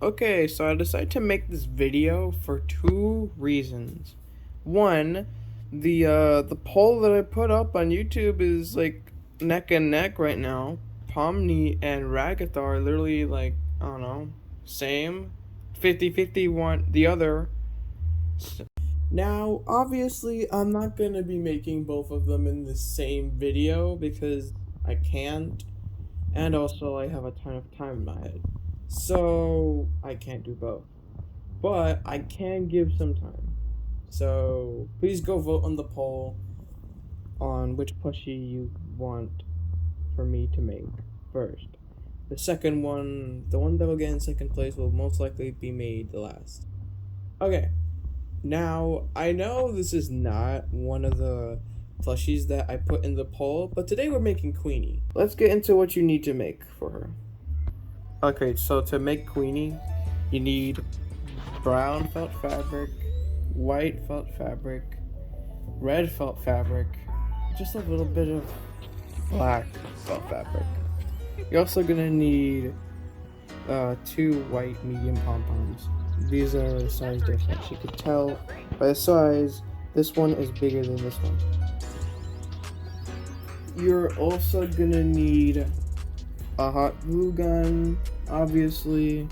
Okay, so I decided to make this video for two reasons. One, the poll that I put up on YouTube is like neck and neck right now. Pomni and Ragatha are literally like, I don't know, same. 50-50 one the other. Now, obviously, I'm not gonna be making both of them in the same video because I can't. And also, I have a ton of time in my head. So, I can't do both. But I can give some time. So, please go vote on the poll on which plushie you want for me to make first. The second one, the one that will get in second place, will most likely be made the last. Okay. Now, I know this is not one of the plushies that I put in the poll, but today we're making Queenie. Let's get into what you need to make for her. Okay, so to make Queenie, you need brown felt fabric, white felt fabric, red felt fabric, just a little bit of black felt fabric. You're also gonna need 2 white medium pom-poms. These are the size difference. You could tell by the size, this one is bigger than this one. You're also gonna need a hot glue gun, obviously,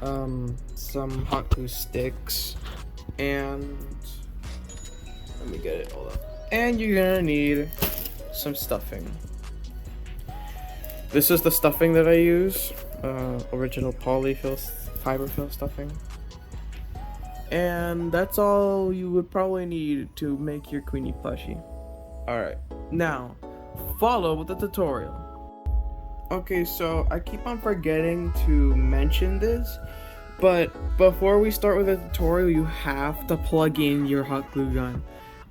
some hot glue sticks, and let me get it all up. And you're gonna need some stuffing. This is the stuffing that I use, original polyfill fiberfill stuffing. And that's all you would probably need to make your Queenie plushie. Alright, now follow the tutorial. Okay, so I keep on forgetting to mention this, but before we start with the tutorial, you have to plug in your hot glue gun.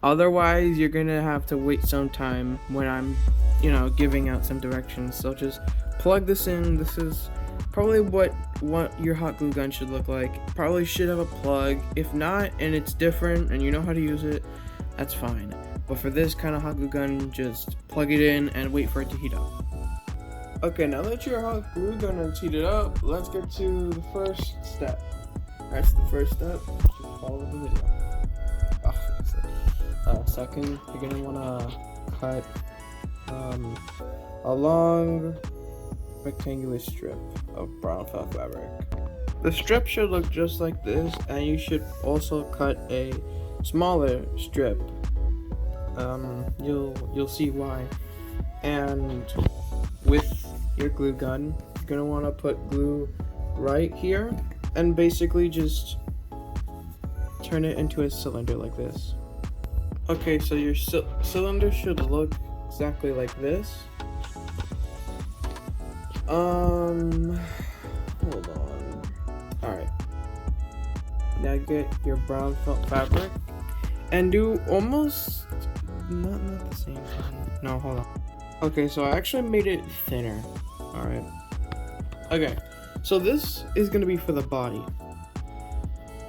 Otherwise, you're gonna have to wait some time when I'm, giving out some directions. So just plug this in. This is probably what your hot glue gun should look like. Probably should have a plug. If not, and it's different and you know how to use it, that's fine. But for this kind of hot glue gun, just plug it in and wait for it to heat up. Okay, now that your hot glue gun is heated up, let's get to the first step. That's the first step. Just follow the video. Second, you're gonna wanna cut a long rectangular strip of brown felt fabric. The strip should look just like this, and you should also cut a smaller strip. You'll see why. And with your glue gun, you're gonna want to put glue right here and basically just turn it into a cylinder like this. Okay, so your cylinder should look exactly like this. Hold on. Alright. Now get your brown felt fabric and do almost not the same thing. No, hold on. Okay, so I actually made it thinner. Alright. Okay, so this is gonna be for the body.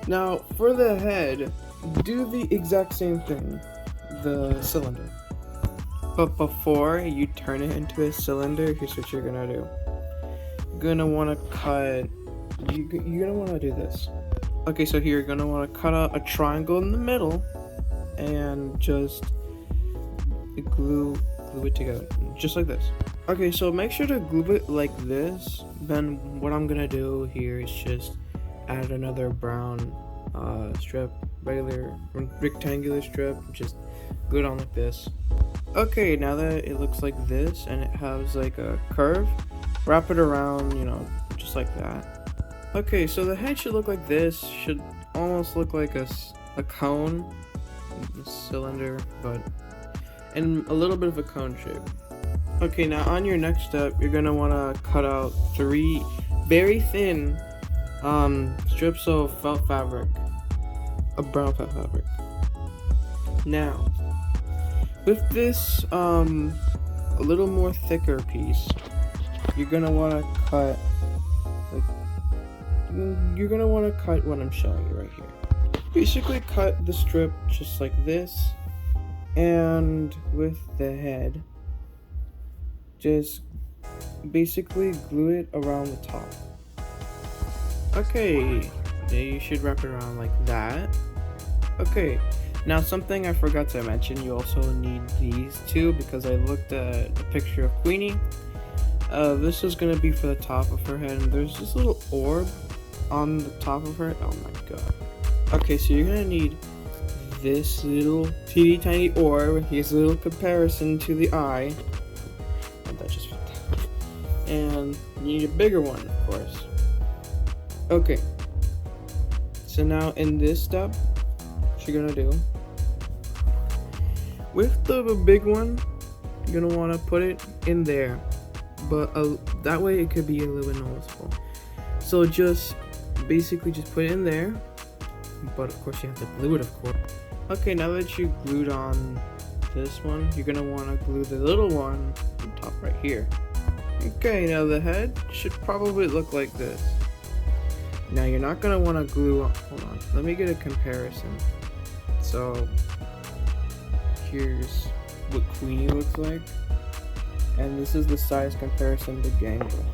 Now, for the head, do the exact same thing, the cylinder. But before you turn it into a cylinder, here's what you're gonna do. You're gonna wanna cut, you're gonna wanna do this. Okay, so here you're gonna wanna cut out a triangle in the middle and just glue it together, just like this. Okay, so make sure to glue it like this. Then what I'm gonna do here is just add another brown strip, regular rectangular strip, just glue it on like this. Okay, now that it looks like this and it has like a curve, wrap it around, just like that. Okay, so the head should look like this, should almost look like a cone, a cylinder, but in a little bit of a cone shape. Okay, now on your next step, you're gonna wanna cut out 3 very thin strips of felt fabric, a brown felt fabric. Now, with this a little more thicker piece, you're gonna wanna cut what I'm showing you right here. Basically, cut the strip just like this, and with the head, just basically glue it around the top. Okay, you should wrap it around like that. Okay, now something I forgot to mention, you also need these two because I looked at the picture of Queenie. This is gonna be for the top of her head, and there's this little orb on the top of her. Oh my god. Okay, so you're gonna need this little teeny tiny orb. Here's a little comparison to the eye. And that just fit down. And you need a bigger one, of course. Okay. So now in this step, what you're gonna do, with the big one, you're gonna wanna put it in there. But that way it could be a little bit noticeable. So just basically just put it in there. But of course you have to glue it, of course. Okay, now that you glued on this one, you're gonna want to glue the little one on top right here. Okay, now the head should probably look like this. Now you're not gonna want to glue, hold on, let me get a comparison. So here's what Queenie looks like, and this is the size comparison to Gangle.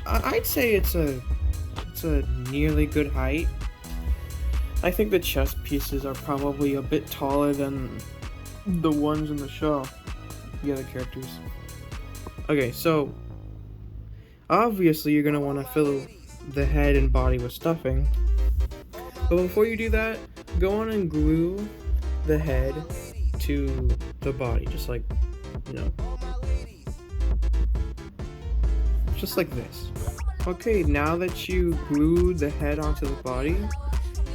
I'd say it's a nearly good height. I think the chest pieces are probably a bit taller than the ones in the show, the other characters. Okay, so obviously you're gonna want to fill the head and body with stuffing, but before you do that, go on and glue the head to the body, just like, you know, just like this. Okay, now that you glued the head onto the body,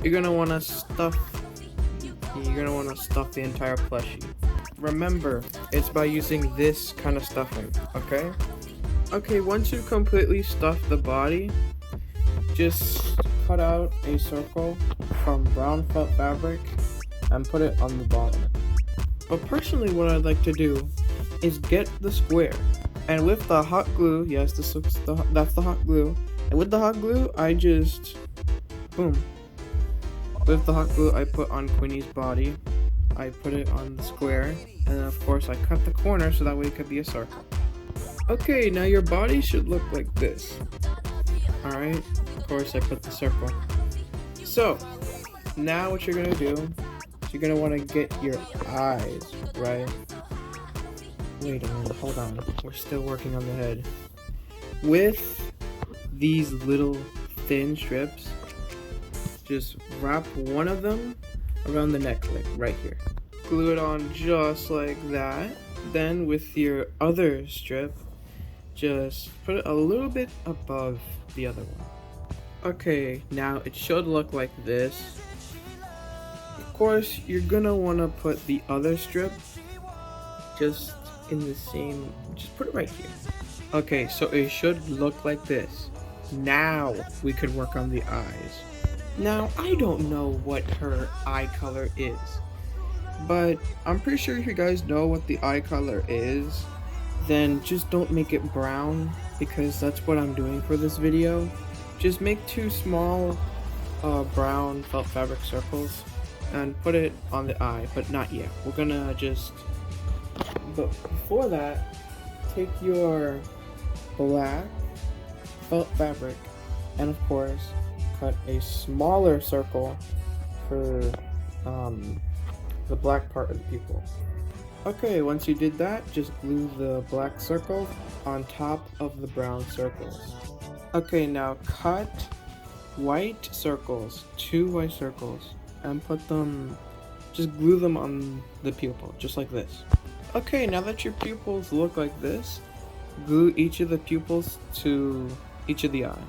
you're gonna want to stuff the entire plushie. Remember, it's by using this kind of stuffing, okay? Okay, once you completely stuff the body, just cut out a circle from brown felt fabric and put it on the bottom. But personally, what I'd like to do is get the square, and with the hot glue, yes, that's the hot glue, and with the hot glue, I just, boom. With the hot glue, I put on Queenie's body, I put it on the square, and then of course I cut the corner so that way it could be a circle. Okay, now your body should look like this. Alright, of course I put the circle. So, now what you're gonna do is you're gonna want to get your eyes, right? Wait a minute, hold on, we're still working on the head. With these little thin strips, just wrap one of them around the neck, like right here. Glue it on just like that. Then with your other strip, just put it a little bit above the other one. Okay, now it should look like this. Of course, you're gonna wanna put the other strip just in the same, just put it right here. Okay, so it should look like this. Now we could work on the eyes. Now, I don't know what her eye color is, but I'm pretty sure if you guys know what the eye color is, then just don't make it brown, because that's what I'm doing for this video. Just make two small brown felt fabric circles and put it on the eye, but not yet. We're gonna just, but before that, take your black felt fabric and of course cut a smaller circle for the black part of the pupil. Okay, once you did that, just glue the black circle on top of the brown circles. Okay, now cut white circles, 2 white circles, and put them, just glue them on the pupil, just like this. Okay, now that your pupils look like this, glue each of the pupils to each of the eye.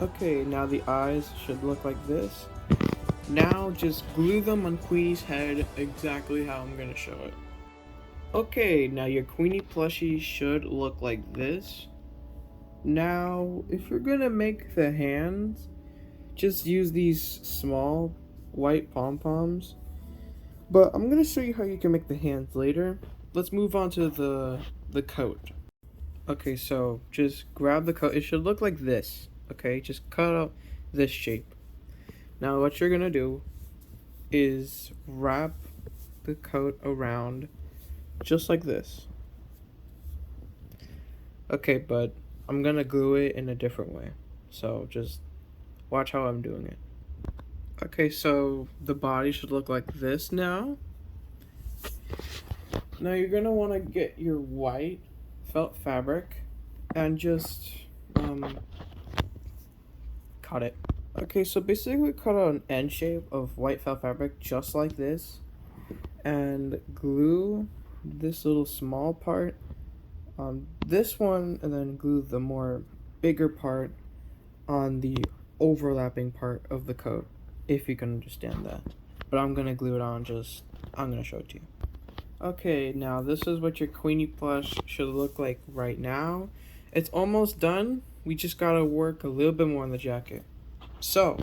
Okay, now the eyes should look like this. Now just glue them on Queenie's head exactly how I'm gonna show it. Okay, now your Queenie plushie should look like this. Now, if you're gonna make the hands, just use these small white pom-poms. But I'm gonna show you how you can make the hands later. Let's move on to the coat. Okay, so just grab the coat. It should look like this. Okay, just cut out this shape. Now what you're gonna do is wrap the coat around just like this. Okay, but I'm gonna glue it in a different way. So just watch how I'm doing it. Okay, so the body should look like this now. Now you're gonna want to get your white felt fabric and just cut it. Okay, so basically cut out an N shape of white felt fabric just like this, and glue this little small part on this one, and then glue the more bigger part on the overlapping part of the coat, if you can understand that. But I'm gonna glue it on, I'm gonna show it to you. Okay, now this is what your Queenie plush should look like right now. It's almost done. We just gotta work a little bit more on the jacket. So,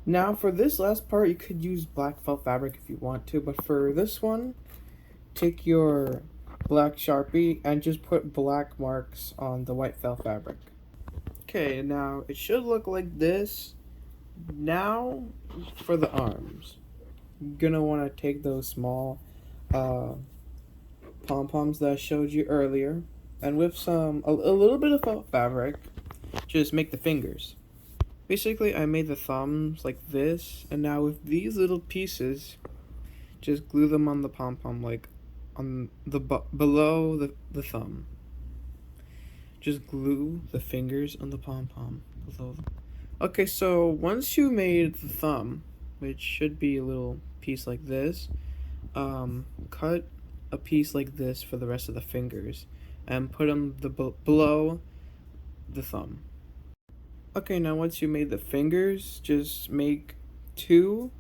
now for this last part, you could use black felt fabric if you want to, but for this one, take your black Sharpie and just put black marks on the white felt fabric. Okay, now it should look like this. Now, for the arms. You're gonna want to take those small pom-poms that I showed you earlier, and with a little bit of felt fabric, just make the fingers. Basically, I made the thumbs like this, and now with these little pieces, just glue them on the pom-pom, like on the below the thumb. Just glue the fingers on the pom-pom below them. Okay, so once you made the thumb, which should be a little piece like this, cut a piece like this for the rest of the fingers and put them below the thumb. Okay, now once you made the fingers, just make 2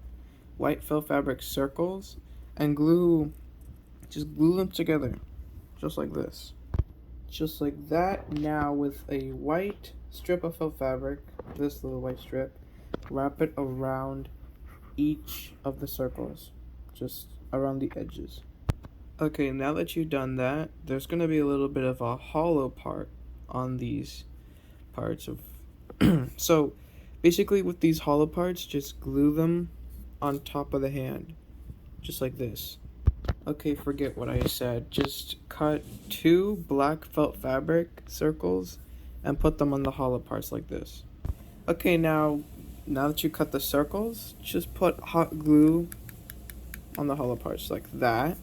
white felt fabric circles and just glue them together, just like this. Just like that. Now with a white strip of felt fabric, this little white strip, wrap it around each of the circles, just around the edges. Okay, now that you've done that, there's going to be a little bit of a hollow part on these parts of so basically with these hollow parts, just glue them on top of the hand, just like this. Okay, forget what I said. Just cut 2 black felt fabric circles and put them on the hollow parts like this. Okay, now that you cut the circles, just put hot glue on the hollow parts like that.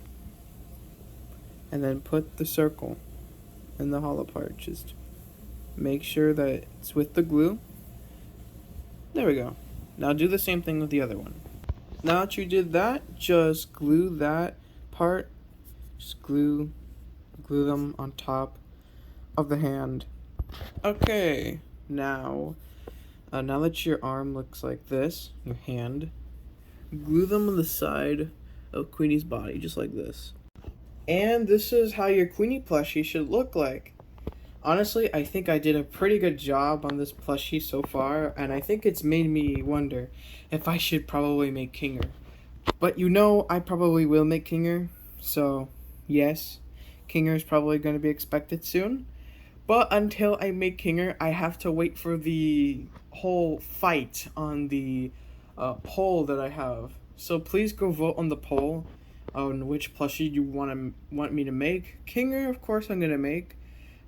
And then put the circle in the hollow part. Just make sure that it's with the glue. There we go. Now do the same thing with the other one. Now that you did that, just glue that part. Just glue them on top of the hand. Okay, now that your arm looks like this, your hand, glue them on the side of Queenie's body, just like this. And this is how your Queenie plushie should look like. Honestly, I think I did a pretty good job on this plushie so far, and I think it's made me wonder if I should probably make Kinger. But you know I probably will make Kinger, so yes, Kinger is probably going to be expected soon. But until I make Kinger, I have to wait for the whole fight on the poll that I have. So please go vote on the poll on which plushie you want me to make. Kinger, of course, I'm gonna make,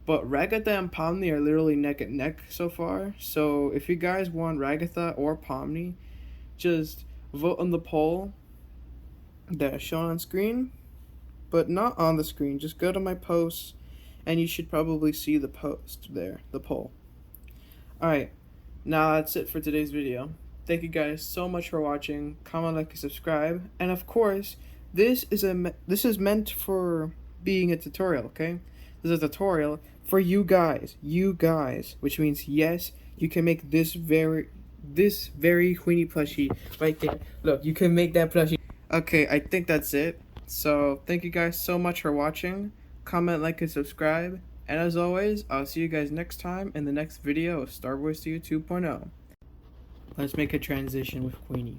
but Ragatha and Pomni are literally neck and neck so far. So if you guys want Ragatha or Pomni, just vote on the poll that is shown on screen, but not on the screen. Just go to my posts, and you should probably see the post there, the poll. Alright, now that's it for today's video. Thank you guys so much for watching. Comment, like, and subscribe. And of course, this is meant for being a tutorial, okay? This is a tutorial for you guys, which means yes, you can make this very Queenie plushie right there. Look, you can make that plushie. Okay, I think that's it. So thank you guys so much for watching. Comment, like, and subscribe. And as always, I'll see you guys next time in the next video of Starboy Studio 2.0. Let's make a transition with Queenie.